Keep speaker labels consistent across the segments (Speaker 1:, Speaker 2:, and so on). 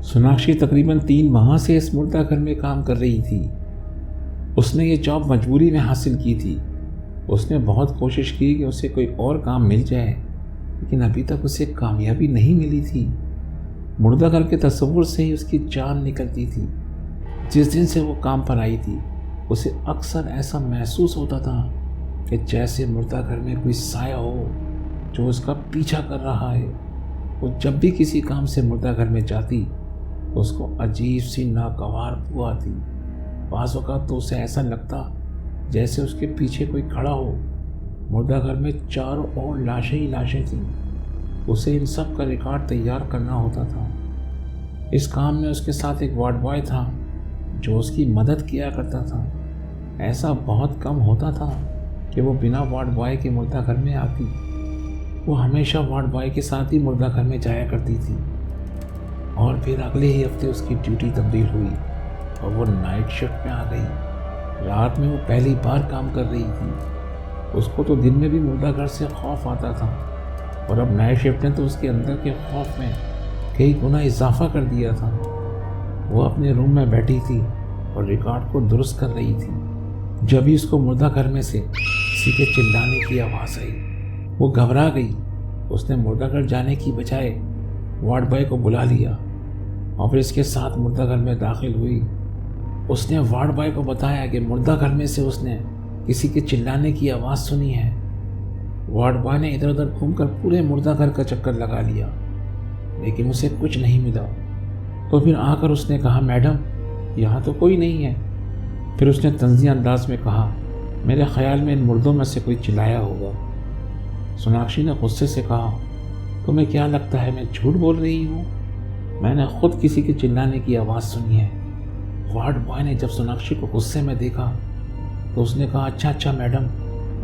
Speaker 1: सोनाक्षी तकरीबन 3 माह से इस मुर्दा घर में काम कर रही थी। उसने ये जॉब मजबूरी में हासिल की थी। उसने बहुत कोशिश की कि उसे कोई और काम मिल जाए, लेकिन अभी तक उसे कामयाबी नहीं मिली थी। मुर्दा घर के तस्वुर से ही उसकी जान निकलती थी। जिस दिन से वो काम पर आई थी, उसे अक्सर ऐसा महसूस होता था कि जैसे मुर्दा घर में कोई साया हो जो उसका पीछा कर रहा है। वो जब भी किसी काम से मुर्दा घर में जाती तो उसको अजीब सी नागवार बू आती। बाज़ औक़ात तो उसे ऐसा लगता जैसे उसके पीछे कोई खड़ा हो। मुर्दा घर में चारों ओर लाशें ही लाशें थीं। उसे इन सब का रिकॉर्ड तैयार करना होता था। इस काम में उसके साथ एक वार्ड बॉय था जो उसकी मदद किया करता था। ऐसा बहुत कम होता था कि वो बिना वार्ड बॉय के मुर्दा घर में आती। वो हमेशा वार्ड बॉय के साथ ही मुर्दा घर में जाया करती थी। और फिर अगले ही हफ्ते उसकी ड्यूटी तब्दील हुई और वो नाइट शिफ्ट में आ गई। रात में वो पहली बार काम कर रही थी। उसको तो दिन में भी मुर्दा घर से खौफ आता था, और अब नाइट शिफ्ट ने तो उसके अंदर के खौफ में कई गुना इजाफा कर दिया था। वो अपने रूम में बैठी थी और रिकॉर्ड को दुरुस्त कर रही थी, जब ही उसको मुर्दा घर में से किसी के चिल्लाने की आवाज़ आई। वो घबरा गई। उसने मुर्दा घर जाने की बजाय वार्ड बॉय को बुला लिया और फिर इसके साथ मुर्दा घर में दाखिल हुई। उसने वार्ड बॉय को बताया कि मुर्दा घर में से उसने किसी के चिल्लाने की आवाज़ सुनी है। वार्ड बॉय ने इधर उधर घूमकर पूरे मुर्दा घर का चक्कर लगा लिया, लेकिन उसे कुछ नहीं मिला। तो फिर आकर उसने कहा, मैडम यहाँ तो कोई नहीं है। फिर उसने तंज़िया अंदाज में कहा, मेरे ख्याल में इन मुर्दों में से कोई चिल्लाया होगा। सोनाक्षी ने गुस्से से कहा, तुम्हें क्या लगता है मैं झूठ बोल रही हूँ? मैंने खुद किसी के चिल्लाने की आवाज़ सुनी है। वार्ड बॉय ने जब सोनाक्षी को गुस्से में देखा तो उसने कहा, अच्छा मैडम,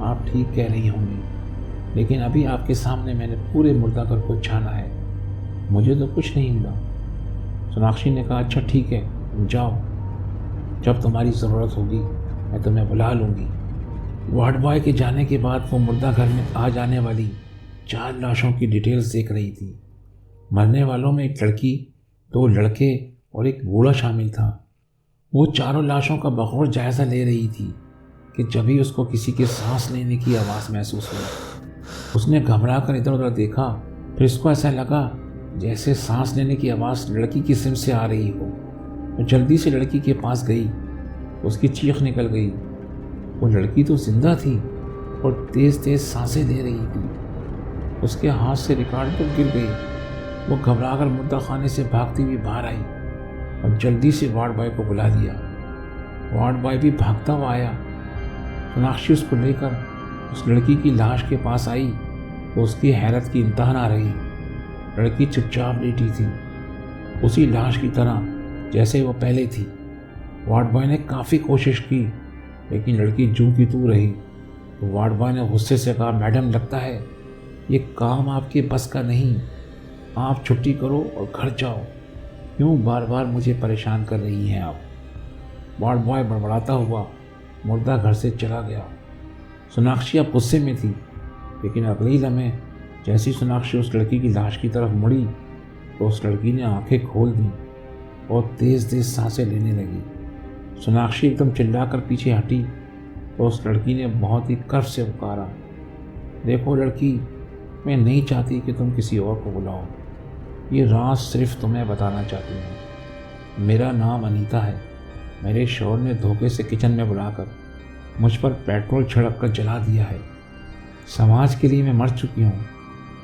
Speaker 1: आप ठीक कह रही होंगी, लेकिन अभी आपके सामने मैंने पूरे मुर्दा घर को छाना है, मुझे तो कुछ नहीं मिला। सोनाक्षी ने कहा, अच्छा ठीक है, तुम जाओ, जब तुम्हारी ज़रूरत होगी मैं तुम्हें बुला लूँगी। वार्ड बॉय के जाने के बाद वो मुर्दा घर में आ जाने वाली 4 लाशों की डिटेल्स देख रही थी। मरने वालों में एक लड़की, 2 लड़के और एक बूढ़ा शामिल था। वो चारों लाशों का बगौर जायज़ा ले रही थी कि जब ही उसको किसी के सांस लेने की आवाज़ महसूस हुई। उसने घबरा कर इधर उधर देखा। फिर उसको ऐसा लगा जैसे सांस लेने की आवाज़ लड़की की सिम से आ रही हो। वो जल्दी से लड़की के पास गई। उसकी चीख निकल गई। वो लड़की तो जिंदा थी और तेज़ तेज़ सांसें दे रही थी। उसके हाथ से रिकॉर्ड बुक गिर गई। वो घबरा कर मुर्दा खाने से भागती हुई बाहर आई और जल्दी से वार्ड बॉय को बुला लिया। वार्ड बॉय भी भागता हुआ आया। सोनाक्षी उसको लेकर उस लड़की की लाश के पास आई तो उसकी हैरत की इंतहा ना रही। लड़की चुपचाप लेटी थी, उसी लाश की तरह जैसे वो पहले थी। वार्ड बॉय ने काफ़ी कोशिश की, लेकिन लड़की जूं की तू रही। तो वार्ड बॉय ने गुस्से से कहा, मैडम लगता है ये काम आपके बस का नहीं, आप छुट्टी करो और घर जाओ, क्यों बार बार मुझे परेशान कर रही हैं आप। वार्ड बॉय बड़बड़ाता हुआ मुर्दा घर से चला गया। सोनाक्षी अब गुस्से में थी, लेकिन अगले ही लम्हे जैसी सोनाक्षी उस लड़की की लाश की तरफ मुड़ी तो उस लड़की ने आंखें खोल दी और तेज़ तेज़ सांसें लेने लगी। सोनाक्षी एकदम चिल्लाकर पीछे हटी तो उस लड़की ने बहुत ही कर्व से पुकारा, देखो लड़की, मैं नहीं चाहती कि तुम किसी और को बुलाओ, ये राज सिर्फ तुम्हें बताना चाहती हूँ। मेरा नाम अनीता है। मेरे शौहर ने धोखे से किचन में बुलाकर मुझ पर पेट्रोल छिड़क कर जला दिया है। समाज के लिए मैं मर चुकी हूँ,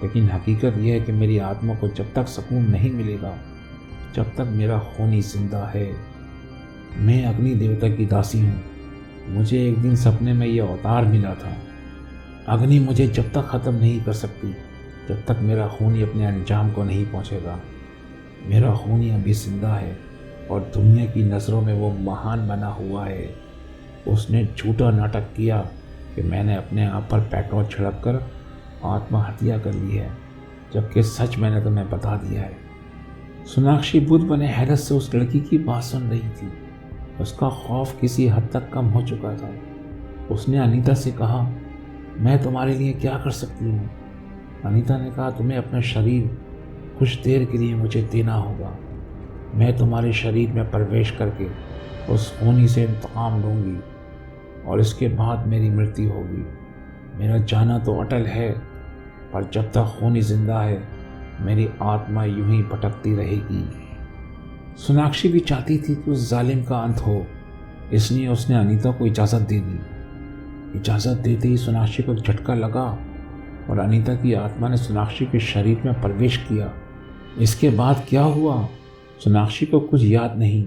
Speaker 1: लेकिन हकीकत यह है कि मेरी आत्मा को जब तक सुकून नहीं मिलेगा, जब तक मेरा खून ही जिंदा है। मैं अग्नि देवता की दासी हूँ। मुझे एक दिन सपने में यह अवतार मिला था। अग्नि मुझे जब तक ख़त्म नहीं कर सकती, जब तक मेरा खून ही अपने अंजाम को नहीं पहुँचेगा। मेरा खून ही अभी जिंदा है और दुनिया की नज़रों में वो महान बना हुआ है। उसने झूठा नाटक किया कि मैंने अपने आप पर पेट्रोल छिड़क कर आत्महत्या कर ली है, जबकि सच मैंने तुम्हें बता दिया है। सोनाक्षी बुद्ध बने हैरत से उस लड़की की बात सुन रही थी। उसका खौफ किसी हद तक कम हो चुका था। उसने अनीता से कहा, मैं तुम्हारे लिए क्या कर सकती हूँ? अनीता ने कहा, तुम्हें अपना शरीर कुछ देर के लिए मुझे देना होगा। मैं तुम्हारे शरीर में प्रवेश करके उस खूनी से इंतकाम लूँगी और इसके बाद मेरी मृत्यु होगी। मेरा जाना तो अटल है, पर जब तक खूनी जिंदा है मेरी आत्मा यूं ही भटकती रहेगी। सोनाक्षी भी चाहती थी कि उस जालिम का अंत हो, इसलिए उसने अनीता को इजाज़त दे दी। इजाज़त देते ही सोनाक्षी को एक झटका लगा और अनीता की आत्मा ने सोनाक्षी के शरीर में प्रवेश किया। इसके बाद क्या हुआ सोनाक्षी को कुछ याद नहीं,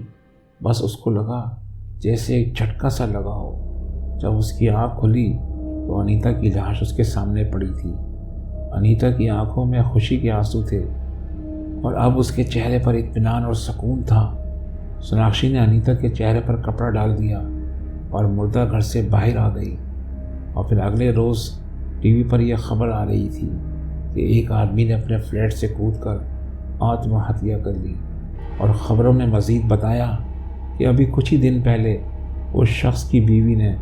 Speaker 1: बस उसको लगा जैसे एक झटका सा लगा हो। जब उसकी आँख खुली तो अनीता की लाश उसके सामने पड़ी थी। अनीता की आंखों में खुशी के आंसू थे और अब उसके चेहरे पर इत्मीनान और सुकून था। सोनाक्षी ने अनीता के चेहरे पर कपड़ा डाल दिया और मुर्दा घर से बाहर आ गई। और फिर अगले रोज़ टीवी पर यह खबर आ रही थी कि एक आदमी ने अपने फ्लैट से कूदकर आत्महत्या कर ली। और ख़बरों ने मज़ीद बताया कि अभी कुछ ही दिन पहले उस शख्स की बीवी ने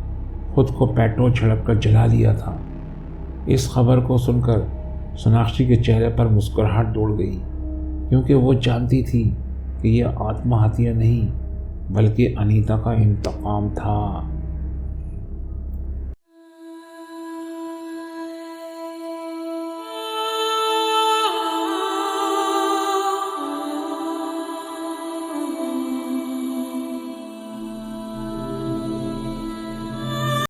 Speaker 1: खुद को पेट्रोल छिड़क कर जला लिया था। इस खबर को सुनकर सोनाक्षी के चेहरे पर मुस्कुराहट दौड़ गई, क्योंकि वो जानती थी कि यह आत्महत्या नहीं बल्कि अनीता का इंतकाम था।